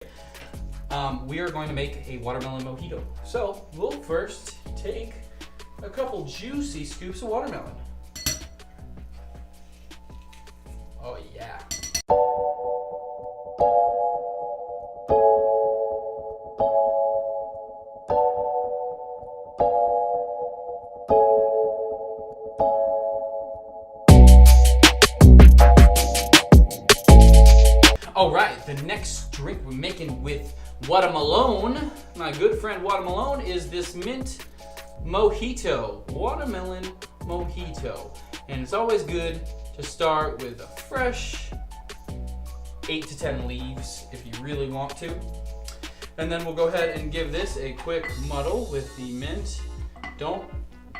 We are going to make a watermelon mojito. So we'll first take a couple juicy scoops of watermelon. Oh yeah. All right, the next drink we're making with Watermelon, my good friend Watermelon, is this mint mojito, watermelon mojito. And it's always good to start with a fresh 8 to 10 leaves if you really want to. And then we'll go ahead and give this a quick muddle with the mint. Don't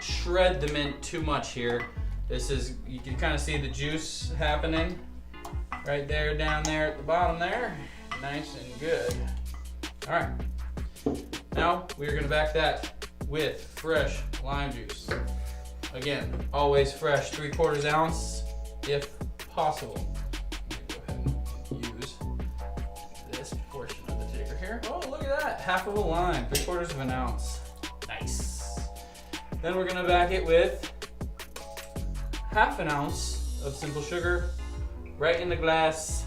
shred the mint too much here. This is, you can kind of see the juice happening right there, down there at the bottom there. Nice and good. All right, now we're gonna back that with fresh lime juice. Again, always fresh, 3/4 ounce if possible. Go ahead and use this portion of the jigger here. Oh, look at that, half of a lime, 3/4 ounce. Nice. Then we're gonna back it with 1/2 ounce of simple sugar right in the glass.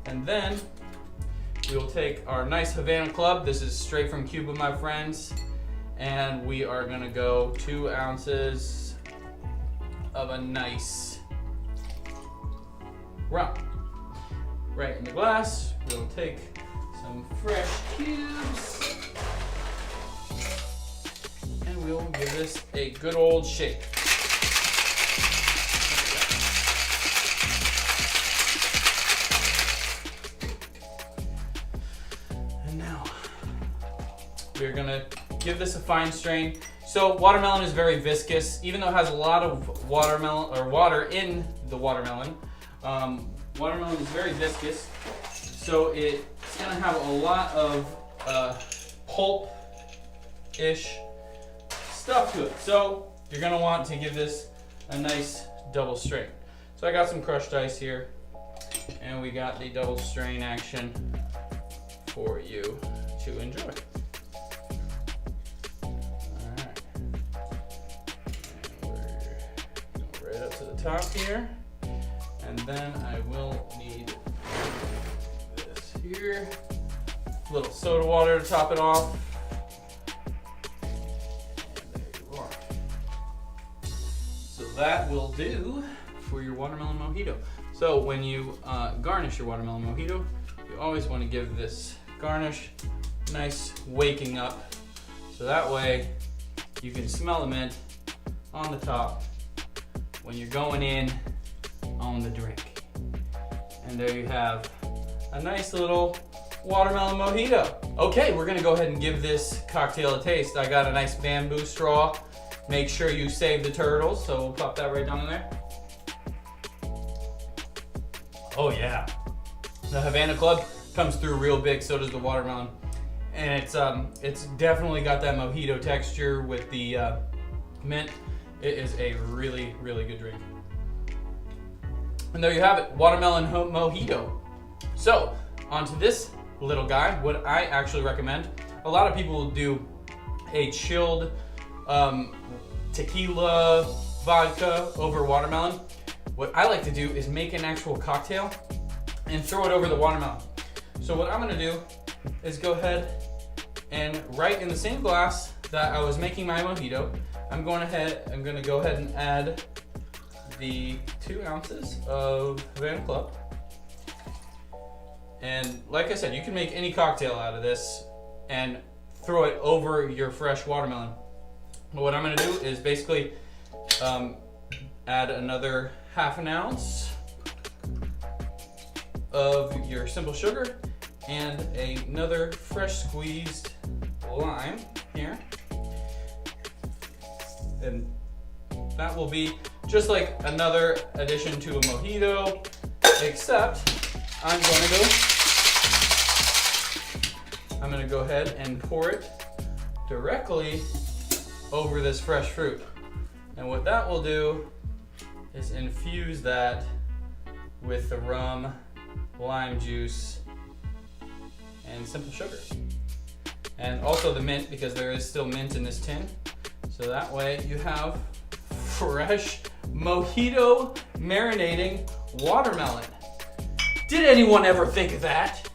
And then we'll take our nice Havana Club. This is straight from Cuba, my friends. And we are gonna go 2 ounces of a nice rum. Right in the glass. We'll take some fresh cubes and we'll give this a good old shake. And now we're gonna give this a fine strain. So watermelon is very viscous, even though it has a lot of watermelon or water in the watermelon. Watermelon is very viscous, so it's gonna have a lot of pulp-ish stuff to it. So you're gonna want to give this a nice double strain. So I got some crushed ice here, and we got the double strain action for you to enjoy. Up to the top here, and then I will need this here, a little soda water to top it off, and there you are. So that will do for your watermelon mojito. So when you garnish your watermelon mojito, you always want to give this garnish nice waking up, so that way you can smell the mint on the top when you're going in on the drink. And there you have a nice little watermelon mojito. Okay, we're gonna go ahead and give this cocktail a taste. I got a nice bamboo straw. Make sure you save the turtles, so we'll pop that right down in there. Oh yeah, the Havana Club comes through real big, so does the watermelon. And it's definitely got that mojito texture with the mint. It is a really, really good drink. And there you have it, watermelon mojito. So, onto this little guy, what I actually recommend. A lot of people will do a chilled tequila vodka over watermelon. What I like to do is make an actual cocktail and throw it over the watermelon. So what I'm gonna do is go ahead and right in the same glass that I was making my mojito, I'm gonna go ahead and add the 2 ounces of Havana Club. And like I said, you can make any cocktail out of this and throw it over your fresh watermelon. But what I'm gonna do is basically add another 1/2 ounce of your simple sugar and another fresh squeezed lime here. And that will be just like another addition to a mojito, except I'm gonna go ahead and pour it directly over this fresh fruit. And what that will do is infuse that with the rum, lime juice, and simple sugar. And also the mint, because there is still mint in this tin. So that way you have fresh mojito marinating watermelon. Did anyone ever think of that?